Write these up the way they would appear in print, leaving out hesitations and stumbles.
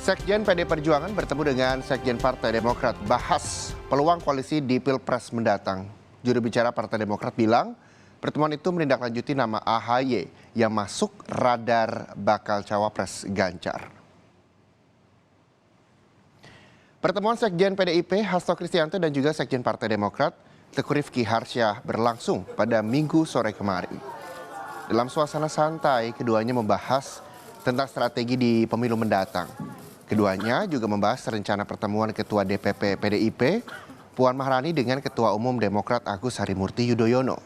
Sekjen PD Perjuangan bertemu dengan Sekjen Partai Demokrat bahas peluang koalisi di Pilpres mendatang. Juru bicara Partai Demokrat bilang pertemuan itu menindaklanjuti nama AHY yang masuk radar bakal cawapres Ganjar. Pertemuan Sekjen PDIP Hasto Kristianto dan juga Sekjen Partai Demokrat Teguh Rifki Harsya berlangsung pada Minggu sore kemarin. Dalam suasana santai, keduanya membahas tentang strategi di pemilu mendatang. Keduanya juga membahas rencana pertemuan Ketua DPP PDIP, Puan Maharani dengan Ketua Umum Demokrat Agus Harimurti Yudhoyono.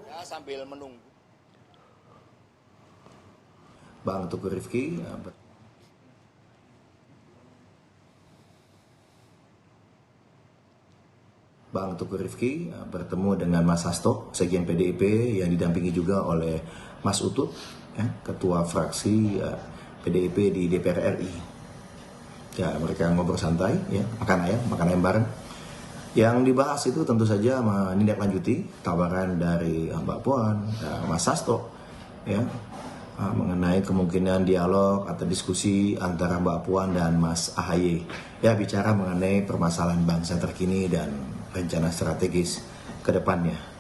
Ya, sambil menunggu. Bang Teguh Rifki bertemu dengan Mas Hasto, Sekjen PDIP yang didampingi juga oleh Mas Utut, Ketua Fraksi PDIP di DPR RI. Ya, mereka ngobrol santai, makan ayam bareng. Yang dibahas itu tentu saja menindaklanjuti tawaran dari Mbak Puan, Mas Hasto, mengenai kemungkinan dialog atau diskusi antara Mbak Puan dan Mas AHY. Ya, bicara mengenai permasalahan bangsa terkini dan rencana strategis ke depannya.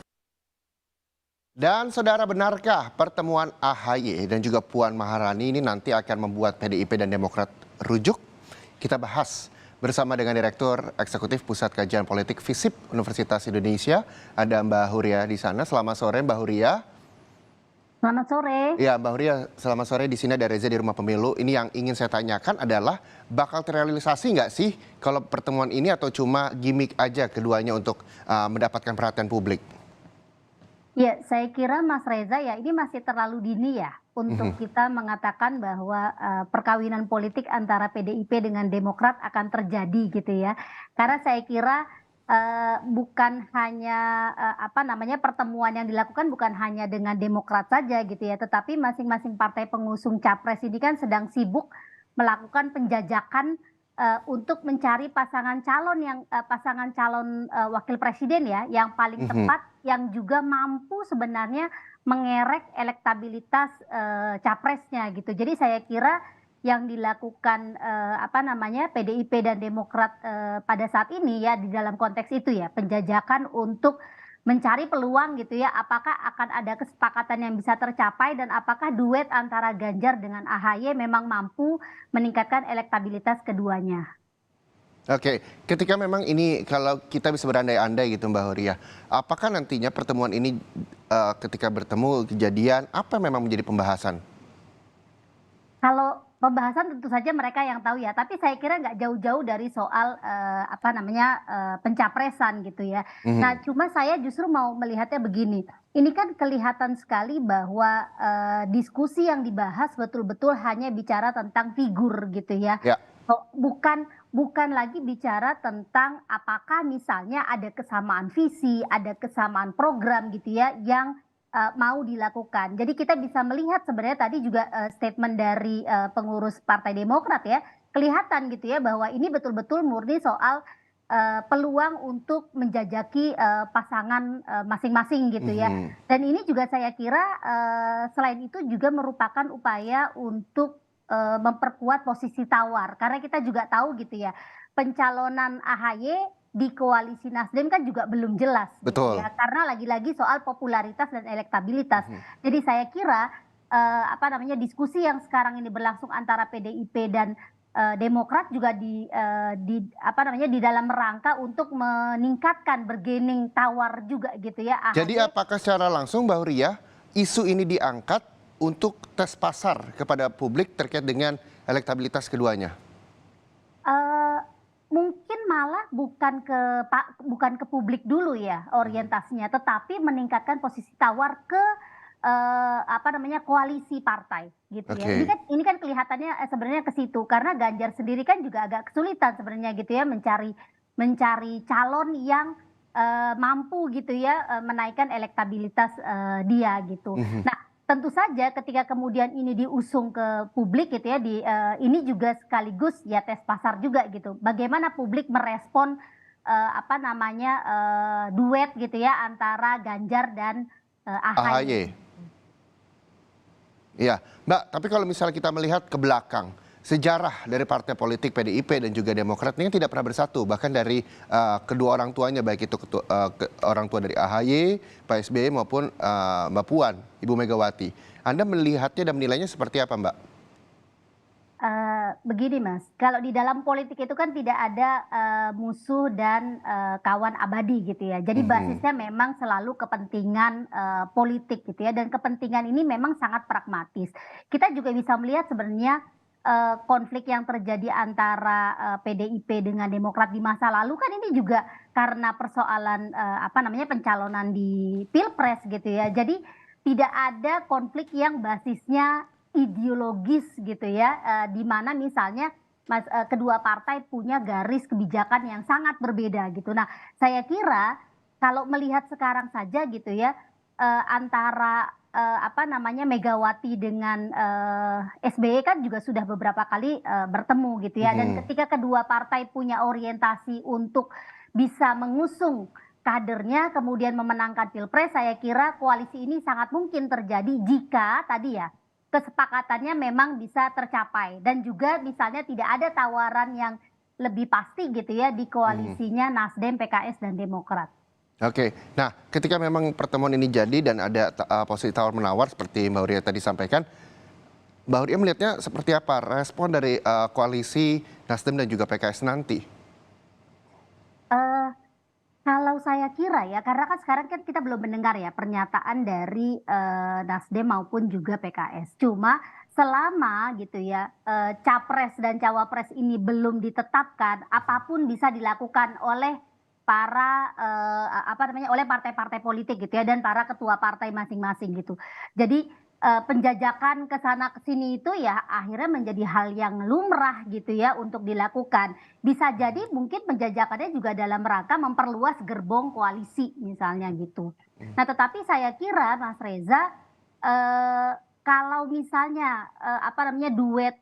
Dan saudara, benarkah pertemuan AHY dan juga Puan Maharani ini nanti akan membuat PDIP dan Demokrat rujuk? Kita bahas bersama dengan Direktur Eksekutif Pusat Kajian Politik FISIP Universitas Indonesia. Ada Mbak Huria di sana. Selamat sore Mbak Huria. Selamat sore. Ya Mbak Huria, selamat sore. Di sini ada Reza di Rumah Pemilu. Ini yang ingin saya tanyakan adalah bakal terrealisasi nggak sih kalau pertemuan ini atau cuma gimmick aja keduanya untuk mendapatkan perhatian publik? Ya, saya kira Mas Reza ya ini masih terlalu dini ya untuk kita mengatakan bahwa perkawinan politik antara PDIP dengan Demokrat akan terjadi gitu ya. Karena saya kira bukan hanya pertemuan yang dilakukan bukan hanya dengan Demokrat saja gitu ya, tetapi masing-masing partai pengusung capres ini kan sedang sibuk melakukan penjajakan untuk mencari pasangan calon wakil presiden ya yang paling tepat, yang juga mampu sebenarnya mengerek elektabilitas capresnya gitu. Jadi saya kira yang dilakukan PDIP dan Demokrat pada saat ini ya di dalam konteks itu ya penjajakan untuk mencari peluang gitu ya, apakah akan ada kesepakatan yang bisa tercapai dan apakah duet antara Ganjar dengan AHY memang mampu meningkatkan elektabilitas keduanya. Oke, ketika memang ini kalau kita bisa berandai-andai gitu Mbak Huria, apakah nantinya pertemuan ini ketika bertemu kejadian apa memang menjadi pembahasan? Kalau pembahasan tentu saja mereka yang tahu ya, tapi saya kira nggak jauh-jauh dari soal pencapresan gitu ya. Nah, cuma saya justru mau melihatnya begini, ini kan kelihatan sekali bahwa diskusi yang dibahas betul-betul hanya bicara tentang figur gitu ya. Ya. Bukan lagi bicara tentang apakah misalnya ada kesamaan visi, ada kesamaan program gitu ya yang mau dilakukan. Jadi kita bisa melihat sebenarnya tadi juga statement dari pengurus Partai Demokrat ya, kelihatan gitu ya bahwa ini betul-betul murni soal peluang untuk menjajaki pasangan masing-masing gitu ya. Dan ini juga saya kira selain itu juga merupakan upaya untuk memperkuat posisi tawar. Karena kita juga tahu gitu ya, pencalonan AHY di koalisi Nasdem kan juga belum jelas. Betul. Gitu ya, karena lagi-lagi soal popularitas dan elektabilitas. Jadi saya kira diskusi yang sekarang ini berlangsung antara PDIP dan Demokrat juga di dalam rangka untuk meningkatkan bargaining tawar juga gitu ya. Jadi apakah secara langsung Mbak Huria isu ini diangkat untuk tes pasar kepada publik terkait dengan elektabilitas keduanya? Mungkin malah bukan ke publik dulu ya orientasinya, tetapi meningkatkan posisi tawar ke koalisi partai gitu ya. Ini kan kelihatannya sebenarnya ke situ karena Ganjar sendiri kan juga agak kesulitan sebenarnya gitu ya mencari calon yang mampu gitu ya menaikkan elektabilitas dia gitu. Nah, tentu saja ketika kemudian ini diusung ke publik gitu ya, ini juga sekaligus ya tes pasar juga gitu. Bagaimana publik merespon duet gitu ya antara Ganjar dan AHY. Iya, Mbak, tapi kalau misalnya kita melihat ke belakang, sejarah dari partai politik PDIP dan juga Demokrat ini tidak pernah bersatu, bahkan dari kedua orang tuanya, baik itu orang tua dari AHY, Pak SBY maupun Mbak Puan, Ibu Megawati. Anda melihatnya dan menilainya seperti apa, Mbak? Begini Mas, kalau di dalam politik itu kan tidak ada musuh dan kawan abadi gitu ya. Jadi basisnya memang selalu kepentingan politik gitu ya, dan kepentingan ini memang sangat pragmatis. Kita juga bisa melihat sebenarnya konflik yang terjadi antara PDIP dengan Demokrat di masa lalu kan ini juga karena persoalan apa namanya pencalonan di Pilpres gitu ya. Jadi tidak ada konflik yang basisnya ideologis gitu ya, di mana misalnya kedua partai punya garis kebijakan yang sangat berbeda gitu. Nah, saya kira kalau melihat sekarang saja gitu ya, antara apa namanya Megawati dengan SBY kan juga sudah beberapa kali bertemu gitu ya. Dan ketika kedua partai punya orientasi untuk bisa mengusung kadernya kemudian memenangkan Pilpres, saya kira koalisi ini sangat mungkin terjadi jika tadi ya kesepakatannya memang bisa tercapai, dan juga misalnya tidak ada tawaran yang lebih pasti gitu ya di koalisinya Nasdem, PKS dan Demokrat. Oke, nah ketika memang pertemuan ini jadi dan ada posisi tawar-menawar seperti Mbak Uria tadi sampaikan, Mbak Uria melihatnya seperti apa respon dari koalisi Nasdem dan juga PKS nanti? Eh, Kalau saya kira ya, karena kan sekarang kan kita belum mendengar ya pernyataan dari Nasdem maupun juga PKS. Cuma selama gitu ya capres dan cawapres ini belum ditetapkan, apapun bisa dilakukan oleh para apa namanya oleh partai-partai politik gitu ya dan para ketua partai masing-masing gitu. Jadi penjajakan ke sana ke sini itu ya akhirnya menjadi hal yang lumrah gitu ya untuk dilakukan. Bisa jadi mungkin penjajakannya juga dalam rangka memperluas gerbong koalisi misalnya gitu. Nah, tetapi saya kira Mas Reza, kalau misalnya apa namanya duet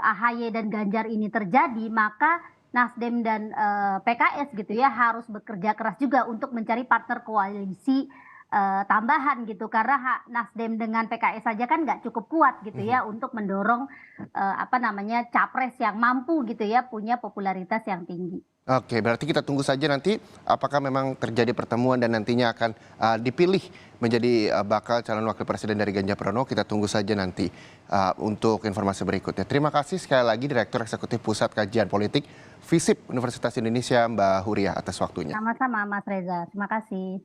AHY dan Ganjar ini terjadi, maka Nasdem dan PKS gitu ya harus bekerja keras juga untuk mencari partner koalisi tambahan gitu, karena Nasdem dengan PKS saja kan nggak cukup kuat gitu ya untuk mendorong apa namanya capres yang mampu gitu ya punya popularitas yang tinggi. Oke, berarti kita tunggu saja nanti apakah memang terjadi pertemuan dan nantinya akan dipilih menjadi bakal calon wakil presiden dari Ganjar Pranowo. Kita tunggu saja nanti untuk informasi berikutnya. Terima kasih sekali lagi Direktur Eksekutif Pusat Kajian Politik FISIP Universitas Indonesia Mbak Huria atas waktunya. Sama-sama Mas Reza, terima kasih.